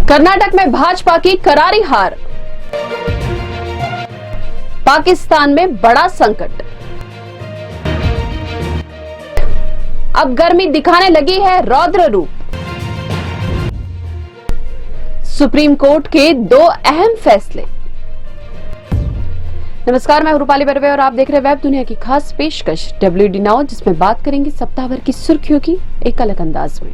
कर्नाटक में भाजपा की करारी हार, पाकिस्तान में बड़ा संकट। अब गर्मी दिखाने लगी है रौद्र रूप। सुप्रीम कोर्ट के दो अहम फैसले। नमस्कार, मैं रूपाली बर्वे और आप देख रहे हैं वेब दुनिया की खास पेशकश WD नाउ, जिसमें बात करेंगे सप्ताह भर की सुर्खियों की एक अलग अंदाज में।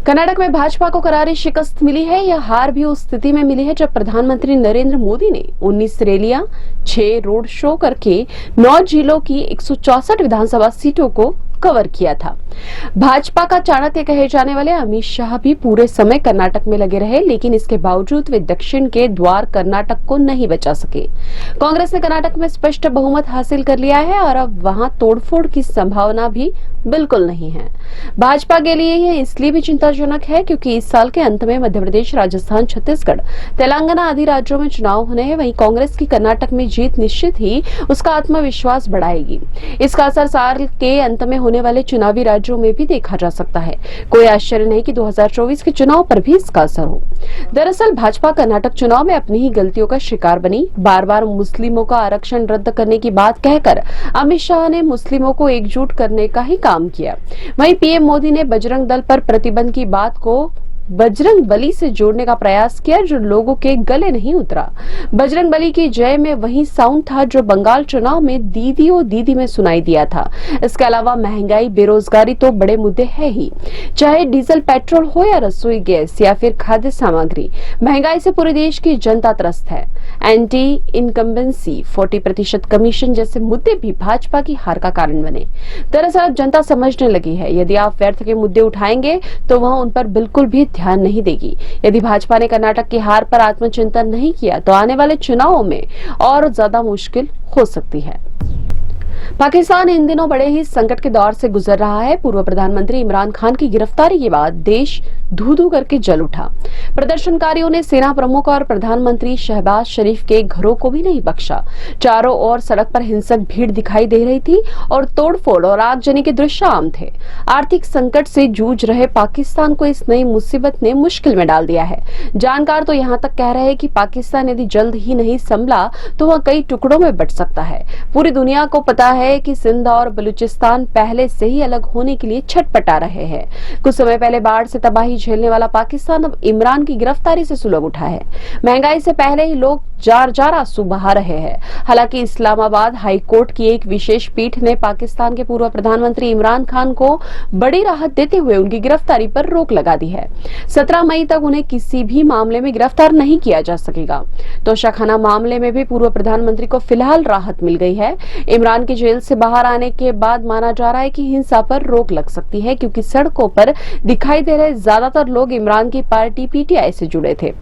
कर्नाटक में भाजपा को करारी शिकस्त मिली है। यह हार भी उस स्थिति में मिली है जब प्रधानमंत्री नरेंद्र मोदी ने 19 रैलियां, 6 रोड शो करके 9 जिलों की 164 विधानसभा सीटों को कवर किया था। भाजपा का चाणक्य कहे जाने वाले अमित शाह भी पूरे समय कर्नाटक में लगे रहे, लेकिन इसके बावजूद वे दक्षिण के द्वार कर्नाटक को नहीं बचा सके। कांग्रेस ने कर्नाटक में स्पष्ट बहुमत हासिल कर लिया है और अब वहां तोड़फोड़ की संभावना भी बिल्कुल नहीं है। भाजपा के लिए यह इसलिए भी चिंताजनक है क्योंकि इस साल के अंत में मध्य प्रदेश, राजस्थान, छत्तीसगढ़, तेलंगाना आदि राज्यों में चुनाव होने हैं। वहीं कांग्रेस की कर्नाटक में जीत निश्चित ही उसका आत्मविश्वास बढ़ाएगी। इसका असर साल के अंत में होने वाले चुनावी राज्यों में भी देखा जा सकता है। कोई आश्चर्य नहीं कि 2024 के चुनाव पर भी इसका असर हो। दरअसल भाजपा कर्नाटक चुनाव में अपनी ही गलतियों का शिकार बनी। बार बार मुस्लिमों का आरक्षण रद्द करने की बात कहकर अमित शाह ने मुस्लिमों को एकजुट करने का ही काम किया। वहीं पीएम मोदी ने बजरंग दल पर प्रतिबंध की बात को बजरंग बली से जोड़ने का प्रयास किया, जो लोगों के गले नहीं उतरा। बजरंग बली की जय में वही साउंड था जो बंगाल चुनाव में दीदी ओ दीदी में सुनाई दिया था। इसके अलावा महंगाई, बेरोजगारी तो बड़े मुद्दे हैं ही, चाहे डीजल पेट्रोल हो या रसोई गैस या फिर खाद्य सामग्री। महंगाई से पूरे देश की जनता त्रस्त है। एंटी इनकम्बेंसी, 40% कमीशन जैसे मुद्दे भी भाजपा की हार का कारण बने। दरअसल अब जनता समझने लगी है, यदि आप व्यर्थ के मुद्दे उठाएंगे तो वह उन पर बिल्कुल भी ध्यान नहीं देगी। यदि भाजपा ने कर्नाटक की हार पर आत्मचिंतन नहीं किया तो आने वाले चुनावों में और ज्यादा मुश्किल हो सकती है। पाकिस्तान इन दिनों बड़े ही संकट के दौर से गुजर रहा है। पूर्व प्रधानमंत्री इमरान खान की गिरफ्तारी के बाद देश धू-धू करके जल उठा। प्रदर्शनकारियों ने सेना प्रमुख और प्रधानमंत्री शहबाज शरीफ के घरों को भी नहीं बख्शा। चारों ओर सड़क पर हिंसक भीड़ दिखाई दे रही थी और तोड़फोड़ और आगजनी के दृश्य आम थे। आर्थिक संकट से जूझ रहे पाकिस्तान को इस नई मुसीबत ने मुश्किल में डाल दिया है। जानकार तो यहाँ तक कह रहे हैं कि पाकिस्तान यदि जल्द ही नहीं संभला तो वह कई टुकड़ों में बंट सकता है। पूरी दुनिया को पता है कि सिंध और बलूचिस्तान पहले से ही अलग होने के लिए छटपटा रहे हैं। कुछ समय पहले बाढ़ से तबाही झेलने वाला पाकिस्तान अब इमरान की गिरफ्तारी से सुलग उठा है। महंगाई से पहले ही लोग जार जार आंसू बहा रहे हैं। हालांकि इस्लामाबाद हाई कोर्ट की एक विशेष पीठ ने पाकिस्तान के पूर्व प्रधानमंत्री इमरान खान को बड़ी राहत देते हुए उनकी गिरफ्तारी पर रोक लगा दी है। 17 मई तक उन्हें किसी भी मामले में गिरफ्तार नहीं किया जा सकेगा। तोशाखाना मामले में भी पूर्व प्रधानमंत्री को फिलहाल राहत मिल गई है। इमरान की जेल से बाहर आने के बाद माना जा रहा है कि हिंसा पर रोक लग सकती है, क्योंकि सड़कों पर दिखाई दे रहे ज्यादातर लोग इमरान की पार्टी PTI से जुड़े थे।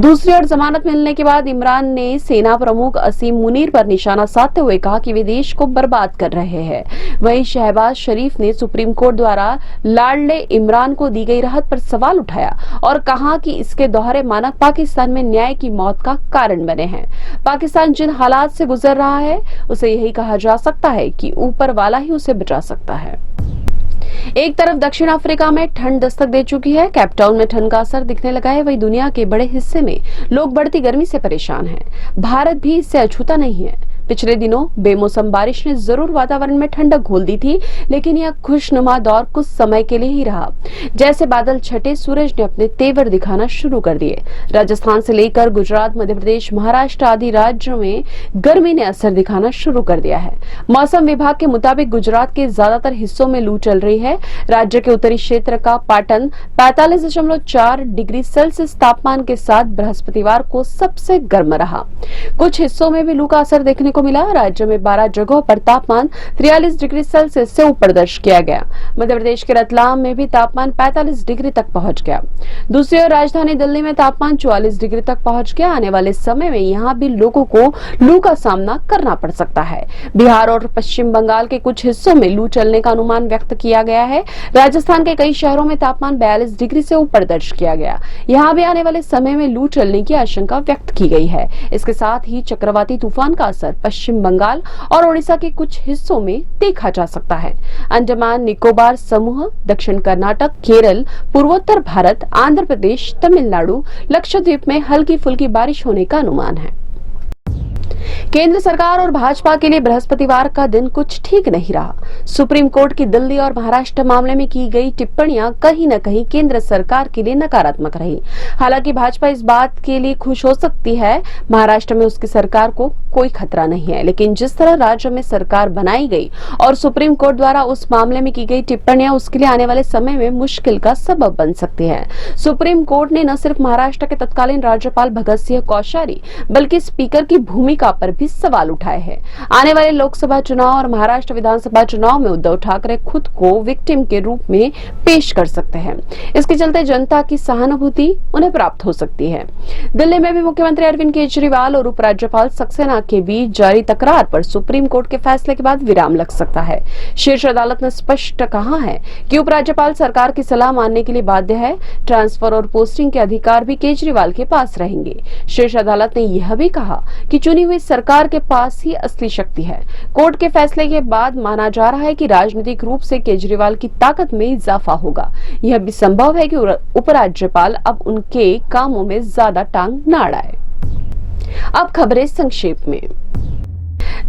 दूसरी ओर जमानत मिलने के बाद इमरान ने सेना प्रमुख असीम मुनीर पर निशाना साधते हुए कहा कि वे देश को बर्बाद कर रहे हैं। वहीं शहबाज शरीफ ने सुप्रीम कोर्ट द्वारा लाडले इमरान को दी गई राहत पर सवाल उठाया और कहा कि इसके दोहरे मानक पाकिस्तान में न्याय की मौत का कारण बने हैं। पाकिस्तान जिन हालात से गुजर रहा है उसे यही कहा जा सकता है कि ऊपर वाला ही उसे बचा सकता है। एक तरफ दक्षिण अफ्रीका में ठंड दस्तक दे चुकी है। कैपटाउन में ठंड का असर दिखने लगा है। वहीं दुनिया के बड़े हिस्से में लोग बढ़ती गर्मी से परेशान हैं। भारत भी इससे अछूता नहीं है। पिछले दिनों बेमौसम बारिश ने जरूर वातावरण में ठंडक घोल दी थी, लेकिन यह खुशनुमा दौर कुछ समय के लिए ही रहा। जैसे बादल छटे, सूरज ने अपने तेवर दिखाना शुरू कर दिए। राजस्थान से लेकर गुजरात, मध्य प्रदेश, महाराष्ट्र आदि राज्यों में गर्मी ने असर दिखाना शुरू कर दिया है। मौसम विभाग के मुताबिक गुजरात के ज्यादातर हिस्सों में लू चल रही है। राज्य के उत्तरी क्षेत्र का पाटन 45.4 डिग्री सेल्सियस तापमान के साथ बृहस्पतिवार को सबसे गर्म रहा। कुछ हिस्सों में भी लू का असर देखने को मिला। राज्य में 12 जगहों पर तापमान 43 डिग्री सेल्सियस से ऊपर दर्ज किया गया। मध्य प्रदेश के रतलाम में भी तापमान 45 डिग्री तक पहुंच गया। दूसरी ओर राजधानी दिल्ली में तापमान 44 डिग्री तक पहुंच गया। आने वाले समय में यहाँ भी लोगों को लू का सामना करना पड़ सकता है। बिहार और पश्चिम बंगाल के कुछ हिस्सों में लू चलने का अनुमान व्यक्त किया गया है। राजस्थान के कई शहरों में तापमान 42 डिग्री से ऊपर दर्ज किया गया। यहाँ भी आने वाले समय में लू चलने की आशंका व्यक्त की गई है। इसके साथ ही चक्रवाती तूफान का असर पश्चिम बंगाल और ओडिशा के कुछ हिस्सों में देखा जा सकता है। अंडमान निकोबार समूह, दक्षिण कर्नाटक, केरल, पूर्वोत्तर भारत, आंध्र प्रदेश, तमिलनाडु, लक्षद्वीप में हल्की फुल्की बारिश होने का अनुमान है। केंद्र सरकार और भाजपा के लिए बृहस्पतिवार का दिन कुछ ठीक नहीं रहा। सुप्रीम कोर्ट की दिल्ली और महाराष्ट्र मामले में की गई टिप्पणियां कहीं न कहीं केंद्र सरकार के लिए नकारात्मक रही। हालांकि भाजपा इस बात के लिए खुश हो सकती है, महाराष्ट्र में उसकी सरकार को कोई खतरा नहीं है, लेकिन जिस तरह राज्य में सरकार बनाई गई और सुप्रीम कोर्ट द्वारा उस मामले में की गई टिप्पणियां उसके लिए आने वाले समय में मुश्किल का सबब बन सकती है। सुप्रीम कोर्ट ने न सिर्फ महाराष्ट्र के तत्कालीन राज्यपाल भगत सिंह कोश्यारी बल्कि स्पीकर की भूमिका पर भी सवाल उठाए हैं। आने वाले लोकसभा चुनाव और महाराष्ट्र विधानसभा चुनाव में उद्धव ठाकरे खुद को विक्टिम के रूप में पेश कर सकते हैं। इसके चलते जनता की सहानुभूति उन्हें प्राप्त हो सकती है। दिल्ली में भी मुख्यमंत्री अरविंद केजरीवाल और उपराज्यपाल सक्सेना के बीच जारी तकरार पर सुप्रीम कोर्ट के फैसले के बाद विराम लग सकता है। शीर्ष अदालत ने स्पष्ट कहा है कि उपराज्यपाल सरकार की सलाह मानने के लिए बाध्य है। ट्रांसफर और पोस्टिंग के अधिकार भी केजरीवाल के पास रहेंगे। शीर्ष अदालत ने यह भी कहा कि चुनी हुई सरकार के पास ही असली शक्ति है। कोर्ट के फैसले के बाद माना जा रहा है कि राजनीतिक रूप से केजरीवाल की ताकत में इजाफा होगा। यह भी संभव है कि उपराज्यपाल अब उनके कामों में ज्यादा टांग न अड़ाए। अब खबरें संक्षेप में।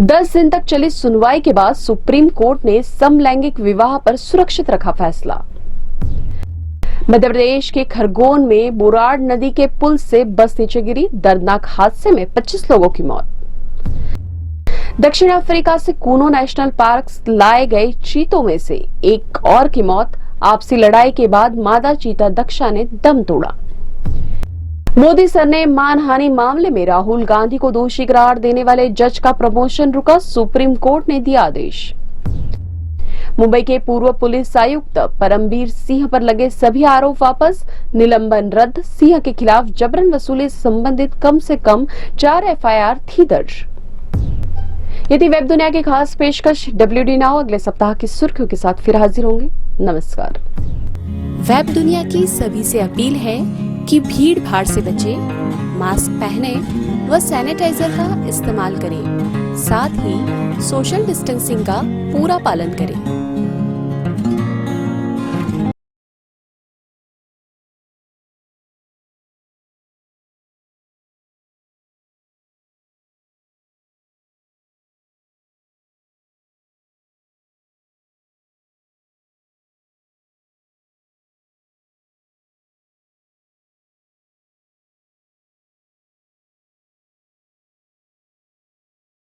10 दिन तक चली सुनवाई के बाद सुप्रीम कोर्ट ने समलैंगिक विवाह पर सुरक्षित रखा फैसला। मध्य प्रदेश के खरगोन में बुराड़ नदी के पुल से बस नीचे गिरी, दर्दनाक हादसे में 25 लोगों की मौत। दक्षिण अफ्रीका से कूनो नेशनल पार्क लाए गए चीतों में से एक और की मौत। आपसी लड़ाई के बाद मादा चीता दक्षा ने दम तोड़ा। मोदी सर ने मानहानि मामले में राहुल गांधी को दोषी करार देने वाले जज का प्रमोशन रुका, सुप्रीम कोर्ट ने दिया आदेश। मुंबई के पूर्व पुलिस आयुक्त परमबीर सिंह पर लगे सभी आरोप वापस, निलंबन रद्द। सिंह के खिलाफ जबरन वसूली से संबंधित कम से कम 4 एफआईआर थी दर्ज। ये थी वेब दुनिया की खास पेशकश। WD नाउ अगले सप्ताह की सुर्खियों के साथ फिर हाजिर होंगे। नमस्कार। वेब दुनिया की सभी से अपील है कि भीड़ भाड़ से बचें, मास्क पहने व सैनिटाइजर का इस्तेमाल करें, साथ ही सोशल डिस्टेंसिंग का पूरा पालन करें।